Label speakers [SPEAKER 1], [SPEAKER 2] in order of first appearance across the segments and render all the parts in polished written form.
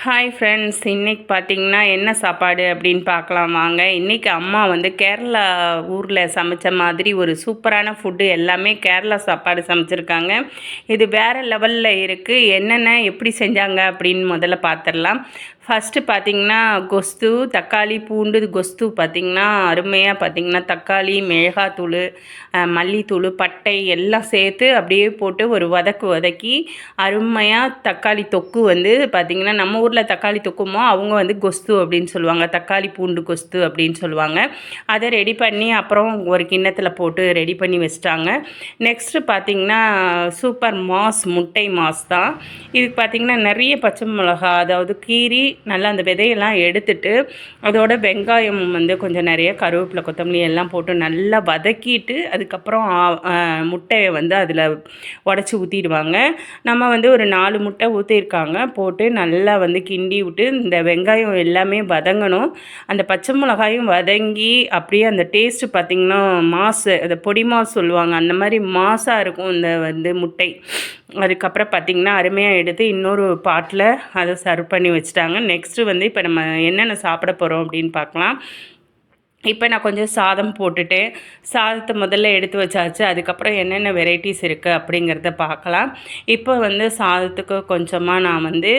[SPEAKER 1] Hi friends, இன்றைக்கி பார்த்திங்கன்னா என்ன சாப்பாடு அப்படின்னு பார்க்கலாம் வாங்க. இன்றைக்கி அம்மா வந்து கேரளா ஊரில் சமைச்ச மாதிரி ஒரு சூப்பரான ஃபுட்டு, எல்லாமே கேரளா சாப்பாடு சமைச்சிருக்காங்க. இது வேறு லெவலில் இருக்குது. என்னென்ன எப்படி செஞ்சாங்க அப்படின்னு முதல்ல பார்த்துடலாம். ஃபஸ்ட்டு பார்த்திங்கன்னா கொஸ்து, தக்காளி பூண்டு கொஸ்து பார்த்திங்கன்னா அருமையாக பார்த்திங்கன்னா தக்காளி, மிளகாத்தூள், மல்லித்தூள், பட்டை எல்லாம் சேர்த்து அப்படியே போட்டு ஒரு வதக்கி அருமையாக தக்காளி தொக்கு வந்து பார்த்திங்கன்னா நம்ம ஊரில் தக்காளி தொக்குமோ அவங்க வந்து கொஸ்து அப்படின்னு சொல்லுவாங்க, தக்காளி பூண்டு கொஸ்து அப்படின்னு சொல்லுவாங்க. அதை ரெடி பண்ணி அப்புறம் ஒரு கிண்ணத்தில் போட்டு ரெடி பண்ணி வச்சிட்டாங்க. நெக்ஸ்ட்டு பார்த்திங்கன்னா சூப்பர் மாஸ், முட்டை மாஸ் தான். இதுக்கு பார்த்திங்கன்னா நிறைய பச்சை மிளகா, அதாவது கீரி நல்லா அந்த விதையெல்லாம் எடுத்துட்டு அதோட வெங்காயம் வந்து கொஞ்சம் நிறைய கருவேப்பிலை, கொத்தமல்லி எல்லாம் போட்டு நல்லா வதக்கிட்டு அதுக்கப்புறம் முட்டையை வந்து அதில் உடச்சி ஊற்றிடுவாங்க. நம்ம வந்து ஒரு 4 முட்டை ஊற்றிருக்காங்க, போட்டு நல்லா வந்து கிண்டி விட்டு இந்த வெங்காயம் எல்லாமே வதங்கணும். அந்த பச்சை மிளகாயும் வதங்கி அப்படியே அந்த டேஸ்ட்டு பார்த்திங்கன்னா மாசு, அதை பொடி மாஸ் சொல்லுவாங்க, அந்த மாதிரி மாசாக இருக்கும் இந்த வந்து முட்டை. அதுக்கப்புறம் பார்த்திங்கன்னா அருமையாக எடுத்து இன்னொரு பாட்டில் அதை சர்வ் பண்ணி வச்சுட்டாங்க. நெக்ஸ்ட்டு வந்து இப்போ நம்ம என்னென்ன சாப்பிட போகிறோம் அப்படின்னு பார்க்கலாம். இப்போ நான் கொஞ்சம் சாதம் போட்டுட்டேன். சாதத்தை முதல்ல எடுத்து வச்சாச்சு. அதுக்கப்புறம் என்னென்ன வெரைட்டிஸ் இருக்குது அப்படிங்கிறத பார்க்கலாம். இப்போ வந்து சாதத்துக்கு கொஞ்சமாக நான் வந்து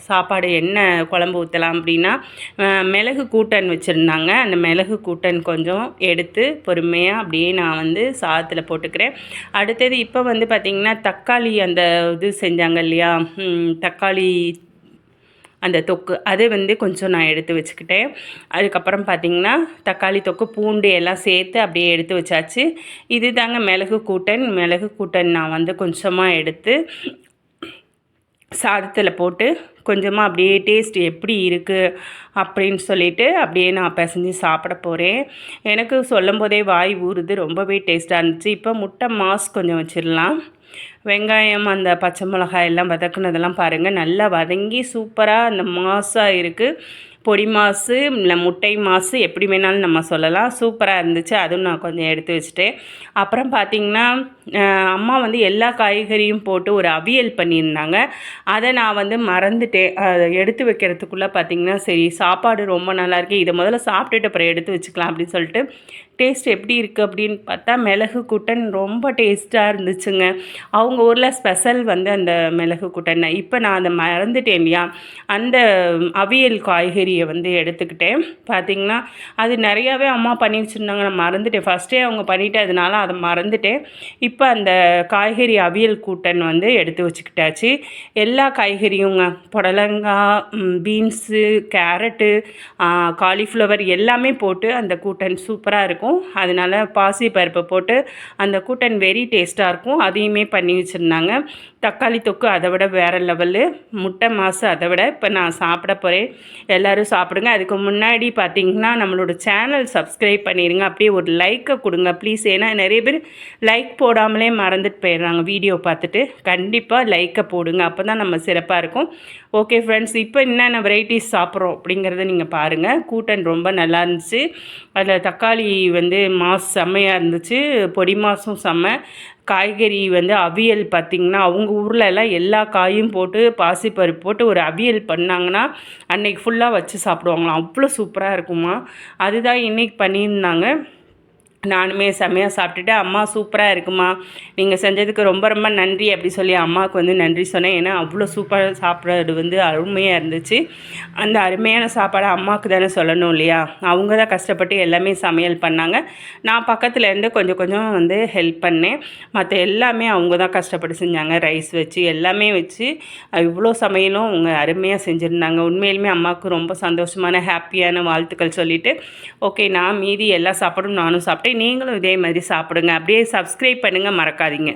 [SPEAKER 1] சாப்பாடு என்ன குழம்பு ஊற்றலாம் அப்படின்னா, மிளகு கூட்டன் வச்சுருந்தாங்க. அந்த மிளகு கூட்டன் கொஞ்சம் எடுத்து பொறுமையாக அப்படியே நான் வந்து சாதத்தில் போட்டுக்கிறேன். அடுத்தது இப்போ வந்து பார்த்திங்கன்னா தக்காளி அந்த இது செஞ்சாங்க இல்லையா, தக்காளி அந்த தொக்கு, அது வந்து கொஞ்சம் நான் எடுத்து வச்சுக்கிட்டேன். அதுக்கப்புறம் பார்த்திங்கன்னா தக்காளி தொக்கு, பூண்டு எல்லாம் சேர்த்து அப்படியே எடுத்து வச்சாச்சு. இது தாங்க மிளகு கூட்டன் நான் வந்து கொஞ்சமாக எடுத்து சாதத்தில் போட்டு கொஞ்சமாக அப்படியே டேஸ்ட் எப்படி இருக்குது அப்படின்னு சொல்லிவிட்டு அப்படியே நான் பிசைஞ்சு சாப்பிட போகிறேன். எனக்கு சொல்லும் போதே வாய் ஊறுது, ரொம்பவே டேஸ்ட்டாக இருந்துச்சு. இப்போ முட்டை மாஸ் கொஞ்சம் வச்சிடலாம். வெங்காயம், அந்த பச்சை மிளகாய் எல்லாம் வதக்குனதெல்லாம் பாருங்கள், நல்லா வதங்கி சூப்பராக அந்த மாஸாக இருக்குது. பொடி மாசு இல்லை முட்டை மாசு எப்படி வேணாலும் நம்ம சொல்லலாம். சூப்பராக இருந்துச்சு. அதுவும் நான் கொஞ்சம் எடுத்து வச்சுட்டேன். அப்புறம் பார்த்திங்கன்னா அம்மா வந்து எல்லா காய்கறியும் போட்டு ஒரு அவியல் பண்ணியிருந்தாங்க. அதை நான் வந்து மறந்துட்டேன். அதை எடுத்து வைக்கிறதுக்குள்ளே பார்த்திங்கன்னா சரி சாப்பாடு ரொம்ப நல்லாயிருக்கு, இதை முதல்ல சாப்பிட்டுட்டு அப்புறம் எடுத்து வச்சுக்கலாம் அப்படின்னு சொல்லிட்டு டேஸ்ட் எப்படி இருக்குது அப்படின்னு பார்த்தா மிளகு கூட்டன் ரொம்ப டேஸ்ட்டாக இருந்துச்சுங்க. அவங்க ஊரில் ஸ்பெஷல் வந்து அந்த மிளகு கூட்டன். இப்போ நான் அதை மறந்துட்டேன் இல்லையா, அந்த அவியல் காய்கறியை வந்து எடுத்துக்கிட்டேன். பார்த்திங்கன்னா அது நிறையாவே அம்மா பண்ணி வச்சுருந்தாங்க, நான் மறந்துட்டேன். ஃபஸ்ட்டே அவங்க பண்ணிட்டதுனால அதை மறந்துட்டேன். இப்போ அந்த காய்கறி அவியல் கூட்டன் வந்து எடுத்து வச்சுக்கிட்டாச்சு. எல்லா காய்கறியுங்க, புடலங்காய், பீன்ஸு, கேரட்டு, காலிஃப்ளவர் எல்லாமே போட்டு அந்த கூட்டன் சூப்பராக இருக்கும். அதனால் பாசி பருப்பை போட்டு அந்த கூட்டன் வெரி டேஸ்ட்டாக இருக்கும். அதையுமே பண்ணி வச்சுருந்தாங்க. தக்காளி தொக்கு அதை விட வேறு லெவலு, முட்டை மாசு அதை விட. இப்போ நான் சாப்பிட போகிறேன். எல்லோரும் சாப்பிடுங்க. அதுக்கு முன்னாடி பார்த்திங்கன்னா நம்மளோட சேனல் சப்ஸ்கிரைப் பண்ணிடுங்க, அப்படியே ஒரு லைக்கை கொடுங்க ப்ளீஸ். ஏன்னா நிறைய பேர் லைக் போடாமலே மறந்துட்டு போயிடுறாங்க வீடியோ பார்த்துட்டு. கண்டிப்பாக லைக்கை போடுங்க, அப்போ தான் நம்ம சிறப்பாக இருக்கும். ஓகே ஃப்ரெண்ட்ஸ், இப்போ என்னென்ன வெரைட்டிஸ் சாப்பிட்றோம் அப்படிங்கிறத நீங்கள் பாருங்கள். கூட்டன் ரொம்ப நல்லா இருந்துச்சு. அதில் தக்காளி வந்து மாஸ் செம்மையாக இருந்துச்சு, பொடி மாசும் செம்ம. காய்கறி வந்து அவியல் பார்த்திங்கன்னா அவங்க ஊரில் எல்லாம் எல்லா காயும் போட்டு பாசிப்பருப்பு போட்டு ஒரு அவியல் பண்ணாங்கன்னா அன்றைக்கி ஃபுல்லாக வச்சு சாப்பிடுவாங்களாம், அவ்வளோ சூப்பராக இருக்குமா. அதுதான் இன்றைக்கி பண்ணியிருந்தாங்க. நானுமே செம்மையாக சாப்பிட்டுட்டு, அம்மா சூப்பராக இருக்குமா, நீங்கள் செஞ்சதுக்கு ரொம்ப ரொம்ப நன்றி அப்படி சொல்லி அம்மாவுக்கு வந்து நன்றி சொன்னேன். ஏன்னா அவ்வளோ சூப்பராக சாப்பிட்றது வந்து அருமையாக இருந்துச்சு. அந்த அருமையான சாப்பாடை அம்மாவுக்கு தானே சொல்லணும் இல்லையா, அவங்க தான் கஷ்டப்பட்டு எல்லாமே சமையல் பண்ணாங்க. நான் பக்கத்தில் இருந்து கொஞ்சம் கொஞ்சம் வந்து ஹெல்ப் பண்ணேன். மற்ற எல்லாமே அவங்க தான் கஷ்டப்பட்டு செஞ்சாங்க. ரைஸ் வச்சு எல்லாமே வச்சு இவ்வளோ சமையலும் அவங்க அருமையாக செஞ்சுருந்தாங்க. உண்மையிலுமே அம்மாவுக்கு ரொம்ப சந்தோஷமான ஹாப்பியான வாழ்த்துக்கள் சொல்லிவிட்டு, ஓகே நான் மீதி எல்லா சாப்பாடும் நானும் சாப்பிட்டேன். நீங்களும் இதே மாதிரி சாப்பிடுங்க. அப்படியே சப்ஸ்கிரைப் பண்ணுங்கள், மறக்காதீங்க.